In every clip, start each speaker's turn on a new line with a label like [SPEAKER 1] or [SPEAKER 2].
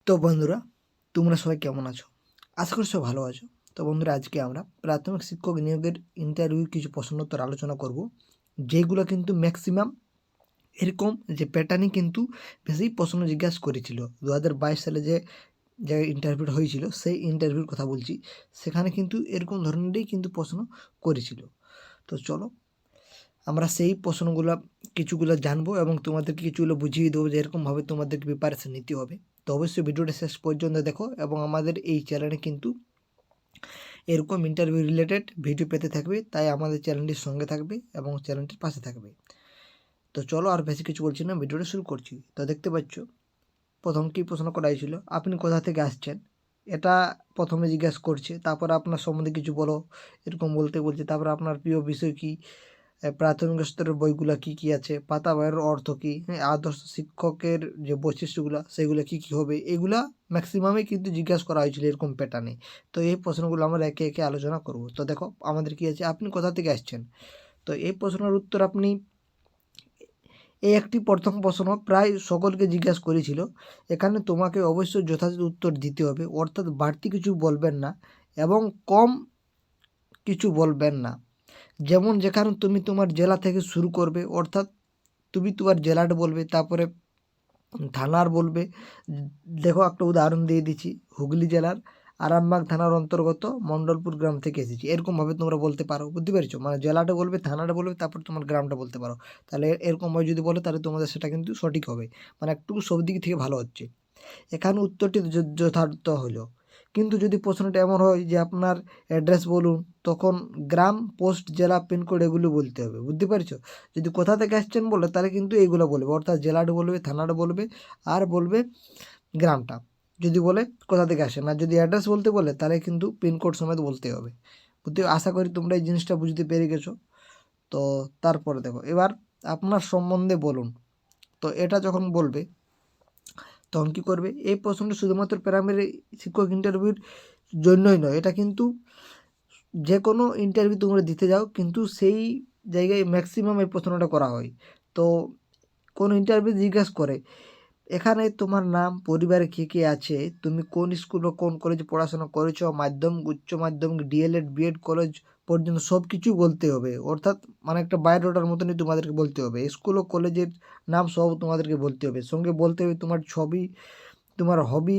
[SPEAKER 1] তো বন্ধুরা, তোমরা সবাই কেমন আছো? আশা করি সবাই ভালো আছো। তো বন্ধুরা, আজকে আমরা প্রাথমিক শিক্ষক নিয়োগের ইন্টারভিউ কিছু প্রশ্নোত্তর আলোচনা করব, যেগুলো কিন্তু ম্যাক্সিমাম এরকম যে প্যাটার্নই কিন্তু বেশি প্রশ্ন জিজ্ঞাসা করেছিল। 2022 সালে যে ইন্টারভিউটা হয়েছিল, সেই ইন্টারভিউর কথা বলছি। সেখানে কিন্তু এরকম ধরনেরই কিন্তু প্রশ্ন করেছিল। তো চলো আমরা সেই প্রশ্নগুলো কিছুগুলো জানবো এবং তোমাদেরকে কিছুগুলো বুঝিয়ে দেবো যে এরকমভাবে তোমাদেরকে প্রিপারেশন নিতে হবে। তো অবশ্যই ভিডিওটা শেষ পর্যন্ত দেখো এবং আমাদের এই চ্যানেলে কিন্তু এরকম ইন্টারভিউ রিলেটেড ভিডিও পেতে থাকবে, তাই আমাদের চ্যানেলটির সঙ্গে থাকবে এবং চ্যানেলটির পাশে থাকবে। তো চলো আর বেশি কিছু বলছি না, ভিডিওটা শুরু করছি। তো দেখতে পাচ্ছ প্রথম কী প্রশ্ন করা হয়েছিল, আপনি কোথা থেকে আসছেন, এটা প্রথমে জিজ্ঞাসা করছে। তারপর আপনার সম্বন্ধে কিছু বলো, এরকম বলতে বলছে। তারপর আপনার প্রিয় বিষয় কী, প্রাথমিক স্তরের বইগুলো কী কী আছে, পাতা বইয়ের অর্থ কী, হ্যাঁ, আদর্শ শিক্ষকের যে বৈশিষ্ট্যগুলো সেগুলো কী কী হবে, এগুলা ম্যাক্সিমামই কিন্তু জিজ্ঞাসা করা হয়েছিল এরকম প্যাটার্নে। তো এই প্রশ্নগুলো আমরা একে একে আলোচনা করব। তো দেখো আমাদের কী আছে, আপনি কোথা থেকে আসছেন। তো এই প্রশ্নের উত্তর আপনি, এই একটি প্রথম প্রশ্ন প্রায় সকলকে জিজ্ঞাসা করেছিল। এখানে তোমাকে অবশ্যই যথাযথ উত্তর দিতে হবে, অর্থাৎ বাড়তি কিছু বলবেন না এবং কম কিছু বলবেন না। যেমন যেখানে তুমি তোমার জেলা থেকে শুরু করবে, অর্থাৎ তুমি তোমার জেলাটা বলবে, তারপরে থানার বলবে। দেখো একটা উদাহরণ দিয়ে দিচ্ছি, হুগলি জেলার আরামবাগ থানার অন্তর্গত মণ্ডলপুর গ্রাম থেকে এসেছি, এরকমভাবে তোমরা বলতে পারো। বুঝতে পেরেছো? মানে জেলাটা বলবে, থানাটা বলবে, তারপর তোমার গ্রামটা বলতে পারো। তাহলে এরকমভাবে যদি বলো তাহলে তোমাদের সেটা কিন্তু সঠিক হবে, মানে একটু সব দিক থেকে ভালো হচ্ছে। এখানে উত্তরটি যথার্থ হলো। কিন্তু যদি প্রশ্নটা এমন হয় যে আপনার অ্যাড্রেস বলুন, তখন গ্রাম, পোস্ট, জেলা, পিনকোড এগুলো বলতে হবে। বুঝতে পারছো? যদি কোথা থেকে আসছেন বলে তাহলে কিন্তু এইগুলো বলবে, অর্থাৎ জেলাটা বলবে, থানাটা বলবে, আর বলবে গ্রামটা। যদি বলে কোথা থেকে আসেন, আর যদি অ্যাড্রেস বলতে বলে তাহলে কিন্তু পিনকোড সমেত বলতে হবে। বুঝতে, আশা করি তোমরা এই জিনিসটা বুঝতে পেরে গেছো। তো তারপরে দেখো, এবার আপনার সম্বন্ধে বলুন। তো এটা যখন বলবে তখন কী করবে, এই প্রশ্নটা শুধুমাত্র প্রাইমারি শিক্ষক ইন্টারভিউর জন্যই নয়, এটা কিন্তু যে কোনো ইন্টারভিউ তোমরা দিতে যাও কিন্তু সেই জায়গায় ম্যাক্সিমাম এই প্রশ্নটা করা হয়। তো কোনো ইন্টারভিউ জিজ্ঞাসা করে, এখানে তোমার নাম, পরিবারে কে কে আছে, তুমি কোন স্কুল বা কোন কলেজে পড়াশোনা করেছো, মাধ্যমিক, উচ্চ মাধ্যমিক, ডিএলএড, বিএড কলেজ পর্যন্ত সব কিছু বলতে হবে। অর্থাৎ মানে একটা বায়োডাটার মতনই তোমাদেরকে বলতে হবে। স্কুল ও কলেজের নাম সব তোমাদেরকে বলতে হবে। সঙ্গে বলতে হবে তোমার ছবি, তোমার হবি,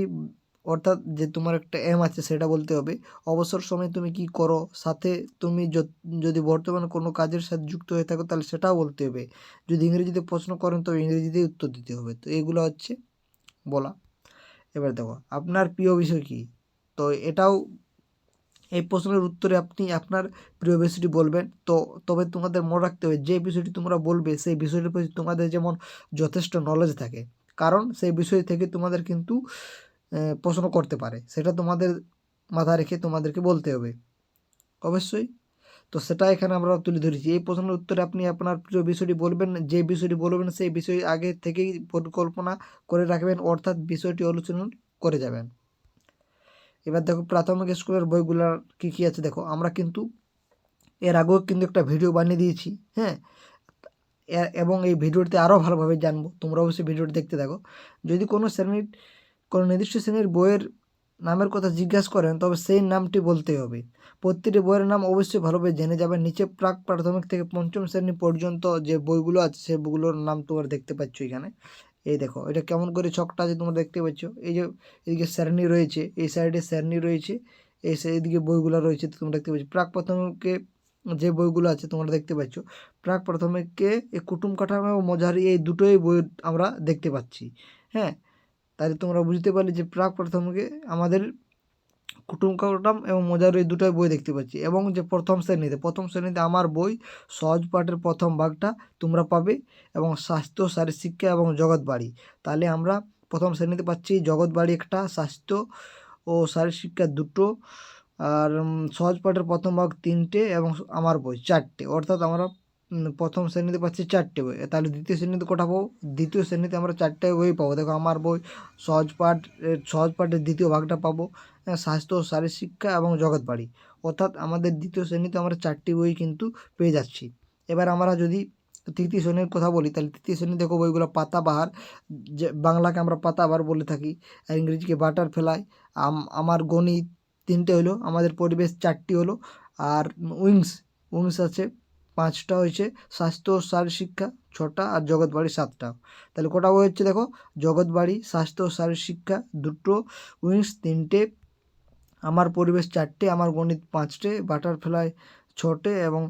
[SPEAKER 1] অর্থাৎ যে তোমার একটা এম আছে সেটা বলতে হবে। অবসর সময়ে তুমি কী করো, সাথে তুমি যদি বর্তমানে কোনো কাজের সাথে যুক্ত হয়ে থাকো তাহলে সেটাও বলতে হবে। যদি ইংরেজিতে প্রশ্ন করেন তো ইংরেজিতেই উত্তর দিতে হবে। তো এগুলো হচ্ছে বলা। এবার দেখো আপনার প্রিয় বিষয় কী। তো এটাও, এই প্রশ্নের উত্তরে আপনি আপনার প্রিয় বিষয়টি বলবেন। তো তবে তোমাদের মনে রাখতে হবে, যে বিষয়টি তোমরা বলবে সেই বিষয়টির প্রতি তোমাদের যেমন যথেষ্ট নলেজ থাকে, কারণ সেই বিষয় থেকে তোমাদের কিন্তু প্রশ্ন করতে পারে, সেটা তোমাদের মাথায় রেখে তোমাদেরকে বলতে হবে অবশ্যই। তো সেটা এখানে আমরা তুলে ধরেছি। এই প্রশ্নের উত্তরে আপনি আপনার প্রিয় বিষয়টি বলবেন, যে বিষয়টি বলবেন সেই বিষয় আগে থেকেই পরিকল্পনা করে রাখবেন, অর্থাৎ বিষয়টি আলোচনা করে যাবেন। এবার দেখো প্রাথমিক স্কুলের বইগুলার কী কী আছে দেখো, আমরা কিন্তু এর আগেও কিন্তু একটা ভিডিও বানিয়ে দিয়েছি, হ্যাঁ, এবং এই ভিডিওতে আরও ভালোভাবে জানবো। তোমরা অবশ্যই ভিডিওটি দেখতে থাকো। যদি কোনো শ্রেণীর, কোনো নির্দিষ্ট শ্রেণীর বইয়ের নামের কথা জিজ্ঞাসা করেন তবে সেই নামটি বলতে হবে। প্রতিটি বইয়ের নাম অবশ্যই ভালোভাবে জেনে যাবেন। নিচে প্রাক প্রাথমিক থেকে পঞ্চম শ্রেণী পর্যন্ত যে বইগুলো আছে সেই বইগুলোর নাম তোমরা দেখতে পাচ্ছ এখানে। এই দেখো এটা কেমন করে ছকটা আছে তোমরা দেখতে পাচ্ছ। এই যে এদিকে শ্রেণী রয়েছে, এই সাইডে শ্রেণী রয়েছে, এই এদিকে বইগুলো রয়েছে তোমরা দেখতে পাচ্ছ। প্রাক প্রাথমিকে যে বইগুলো আছে তোমরা দেখতে পাচ্ছ। প্রাক প্রাথমিকে এই কুটুম কাঠামো ও মজারি এই দুটোই বই আমরা দেখতে পাচ্ছি, হ্যাঁ। তাহলে তোমরা বুঝতে পারলে যে প্রাক প্রাথমিকে আমাদের কুটুম কাটাম এবং মজার এই দুটোই বই দেখতে পাচ্ছি। এবং যে প্রথম শ্রেণীতে আমার বই সহজ পাঠের প্রথম ভাগটা তোমরা পাবে, এবং স্বাস্থ্য, শারীরশিক্ষা এবং জগৎবাড়ি। তাহলে আমরা প্রথম শ্রেণীতে পাচ্ছি জগৎবাড়ি একটা, স্বাস্থ্য ও শারীরশিক্ষা দুটো, আর সহজ পাঠের প্রথম ভাগ 3টে এবং আমার বই 4টে। অর্থাৎ আমরা প্রথম শ্রেণীতে পাচ্ছি 4টে বই। তাহলে দ্বিতীয় শ্রেণীতে কটা পাবো, দ্বিতীয় শ্রেণীতে আমরা 4টে বই পাবো। দেখো আমার বই সহজ পাঠের দ্বিতীয় ভাগটা পাবো, স্বাস্থ্য ও শারীরশিক্ষা এবং জগৎবাড়ি। অর্থাৎ আমাদের দ্বিতীয় শ্রেণীতে আমরা 4টি বই কিন্তু পেয়ে যাচ্ছি। এবার আমরা যদি তৃতীয় শ্রেণীর কথা বলি, তাহলে তৃতীয় শ্রেণী দেখো বইগুলো পাতাবাহার, যে বাংলাকে আমরা পাতাবাহার বলে থাকি, আর ইংরেজিকে বাটারফ্লাই। আমার গণিত 3টে হলো, আমাদের পরিবেশ 4টি হলো, আর উইংস আছে 5টা হয়েছে, স্বাস্থ্য ও শারীর শিক্ষা 6টা, আর জগৎবাড়ি 7টা। তাহলে কটা বই হচ্ছে দেখো, জগৎবাড়ি, স্বাস্থ্য ও শারীর শিক্ষা 2টো, উইংস 3টে, আমার পরিবেশ 4টে, আমার গণিত 5টে, বাটারফ্লাই 6টে এবং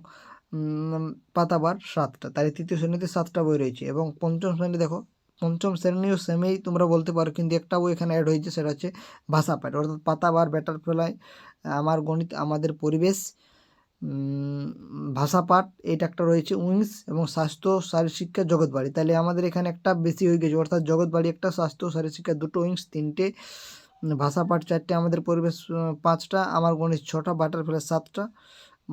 [SPEAKER 1] পাতাবার 7টা। তাই তৃতীয় শ্রেণীতে 7টা বই রয়েছে। এবং পঞ্চম শ্রেণী দেখো, পঞ্চম শ্রেণীও সেমেই তোমরা বলতে পারো, কিন্তু একটা বই এখানে অ্যাড হয়েছে, সেটা হচ্ছে ভাষা পাঠ, অর্থাৎ পাতাবার, বাটারফ্লাই, আমার গণিত, আমাদের পরিবেশ, ভাষা পাঠ, এইটা একটা রয়েছে উইংস, এবং স্বাস্থ্য শারীর শিক্ষা জগৎবাড়ি। তাহলে আমাদের এখানে একটা বেশি হয়ে গেছে, অর্থাৎ জগৎবাড়ি একটা, স্বাস্থ্য শারীর শিক্ষা 2টো, উইংস 3টে, ভাষা পাঠ 4টে, আমাদের পরিবেশ 5টা, আমার গণিত 6টা, বাটারফ্লাই 7টা,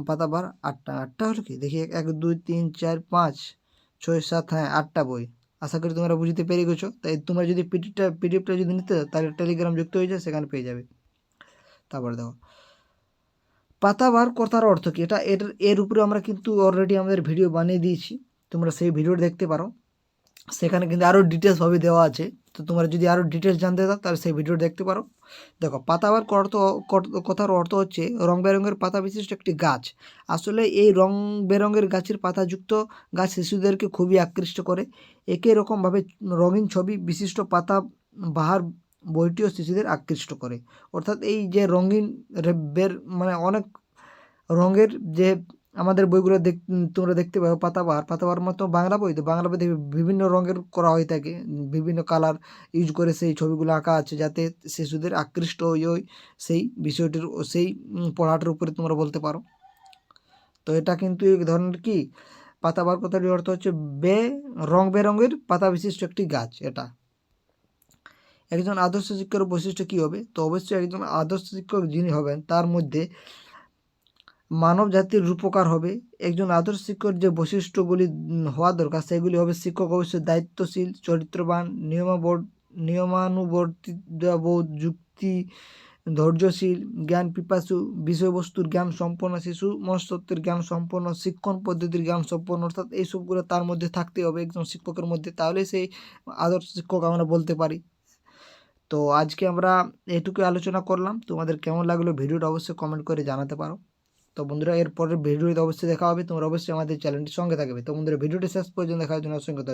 [SPEAKER 1] পাতাবার 8টা হলো কি দেখি, 1 2 3 4 5 6 7, হ্যাঁ 8টা বই। আশা করি তোমরা বুঝতে পেরে গেছো। তাই তোমরা যদি পিডিএফটা যদি নিতে চাও, তাহলে টেলিগ্রাম যুক্ত হয়ে যায়, সেখানে পেয়ে যাবে। তারপরে দেখো পাতাবার কথার অর্থ কি, এর উপরে আমরা কিন্তু অলরেডি আমাদের ভিডিও বানিয়ে দিয়েছি, তোমরা সেই ভিডিও দেখতে পারো, সেখানে কিন্তু আরও ডিটেলসভাবে দেওয়া আছে। তো তোমরা যদি আরও ডিটেলস জানতে চাও, তাহলে সেই ভিডিও দেখতে পারো। দেখো পাতাবার কথার অর্থ হচ্ছে রং বেরঙের পাতা বিশিষ্ট একটি গাছ। আসলে এই রং বেরঙের গাছের পাতাযুক্ত গাছ শিশুদেরকে খুবই আকৃষ্ট করে। একই রকমভাবে রঙিন ছবি বিশিষ্ট পাতা বাহার বইটিও শিশুদের আকৃষ্ট করে। অর্থাৎ এই যে রঙিন মানে অনেক রঙের যে আমাদের বইগুলো তোমরা দেখতে পাবে, পাতাবাহার মতো বাংলা বই, তো বাংলা বইতে বিভিন্ন রঙের করা হয়ে থাকে, বিভিন্ন কালার ইউজ করে সেই ছবিগুলো আঁকা আছে, যাতে শিশুদের আকৃষ্ট হয়ে সেই বিষয়টির ও সেই পড়াটার উপরে তোমরা বলতে পারো। তো এটা কিন্তু এক ধরনের কি, পাতাবাহার কথাটির অর্থ হচ্ছে রং বেরঙের পাতা বিশিষ্ট একটি গাছ। এটা একজন আদর্শ শিক্ষকের বৈশিষ্ট্য কী হবে, তো অবশ্যই একজন আদর্শ শিক্ষক যিনি হবেন, তার মধ্যে মানব জাতির রূপকার হবে। একজন আদর্শ শিক্ষকের যে বৈশিষ্ট্যগুলি হওয়া দরকার, সেগুলি হবে: শিক্ষক অবশ্যই দায়িত্বশীল, চরিত্রবান, নিয়মানুবর্তিতাবোধ, যুক্তি, ধৈর্যশীল, জ্ঞান পিপাসু, বিষয়বস্তুর জ্ঞান সম্পন্ন, শিশু মনস্তত্ত্বের জ্ঞান সম্পন্ন, শিক্ষণ পদ্ধতির জ্ঞান সম্পন্ন। অর্থাৎ এইসবগুলো তার মধ্যে থাকতে হবে একজন শিক্ষকের মধ্যে, তাহলে সেই আদর্শ শিক্ষক আমরা বলতে পারি। তো আজকে আমরা এটুকু আলোচনা করলাম। তোমাদের কেমন লাগলো ভিডিওটা অবশ্যই কমেন্ট করে জানাতে পারো। তো বন্ধুরা, এর পরের ভিডিওতে অবশ্যই দেখা হবে। তোমরা অবশ্যই আমাদের চ্যানেলটির সঙ্গে থাকবে। তো বন্ধুরা, ভিডিওটি শেষ পর্যন্ত দেখার জন্য অসংখ্য ধন্যবাদ।